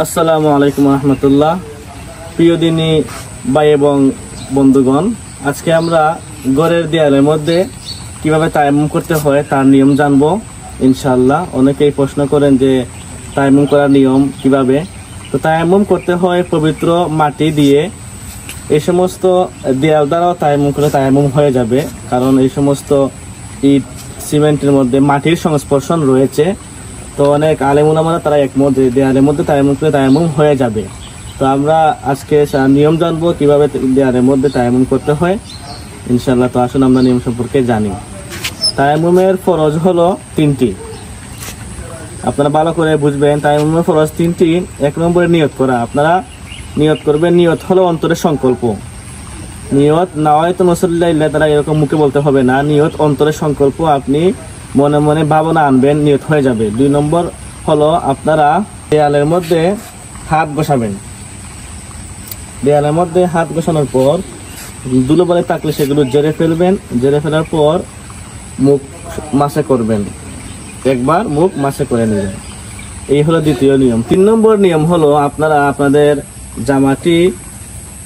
আসসালামু আলাইকুম রহমতুল্লাহ। প্রিয় দিনী ভাই এবং বন্ধুগণ, আজকে আমরা ঘরের দেয়ালের মধ্যে কিভাবে তায়াম্মুম করতে হয় তার নিয়ম জানবো ইনশাআল্লাহ। অনেকেই প্রশ্ন করেন যে তায়াম্মুম করার নিয়ম কিভাবে। তো তায়াম্মুম করতে হয় পবিত্র মাটি দিয়ে। এই সমস্ত দেয়াল দ্বারাও তায়াম্মুম করে তায়াম্মুম হয়ে যাবে, কারণ এই সমস্ত ইট সিমেন্টের মধ্যে মাটির সংস্পর্শন রয়েছে। তো অনেক আলেম উলামারা তারা একমত যে দেয়ালের মধ্যে তায়াম্মুম করে তায়াম্মুম হয়ে যাবে। তো আমরা আজকে নিয়ম জানবো কিভাবে দেয়ালের মধ্যে তায়াম্মুম করতে হয় ইনশাআল্লাহ। তো আসুন আমরা নিয়ম সম্পর্কে জানি। তায়াম্মুমের ফরজ হলো তিনটি, আপনারা ভালো করে বুঝবেন। তায়াম্মুমের ফরজ তিনটি। এক নম্বরে নিয়ত করা। আপনারা নিয়ত করবেন। নিয়ত হলো অন্তরের সংকল্প। নিয়ত নাওয়াইতু নসরুল্লাহ তারা এরকম মুখে বলতে হবে না, নিয়ত অন্তরের সংকল্প। আপনি মনে মনে ভাবনা আনবেন, নিয়ত হয়ে যাবে। 2 নম্বর হলো আপনারা দেয়ালের মধ্যে হাত বসাবেন। দেয়ালের মধ্যে হাত বসানোর পর ধুলোবালি থাকলে সেগুলো জেরে ফেলবেন। জেরে ফেলার পর মুখ মাসে করবেন, একবার মুখ মাসে করে নেবেন। এই হলো দ্বিতীয় নিয়ম। 3 নম্বর নিয়ম হলো আপনারা আপনাদের জামাটি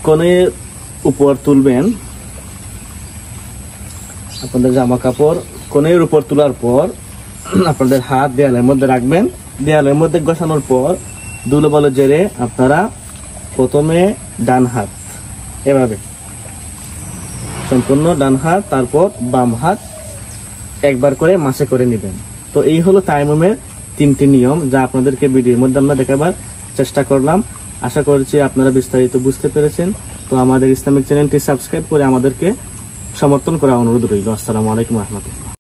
কোণের উপর তুলবেন। আপনাদের জামা কাপড় কোণের উপর তোলার পর আপনাদের হাত দেয়ালের মধ্যে রাখবেন। দেয়ালের মধ্যে বসানোর পর ধুলোবালি জেরে আপনারা প্রথমে ডান হাত এভাবে সম্পূর্ণ ডান হাত, তারপর বাম হাত একবার করে মাসে করে নেবেন। তো এই হলো তায়াম্মুমের 3টি নিয়ম, যা আপনাদেরকে ভিডিওর মধ্যে আমরা দেখাবার চেষ্টা করলাম। আশা করছি আপনারা বিস্তারিত বুঝতে পেরেছেন। তো আমাদের ইসলামিক চ্যানেলটি সাবস্ক্রাইব করে আমাদেরকে সমর্থন করা অনুরোধ রইল। আসসালামু আলাইকুম রহমতুল্লাহ।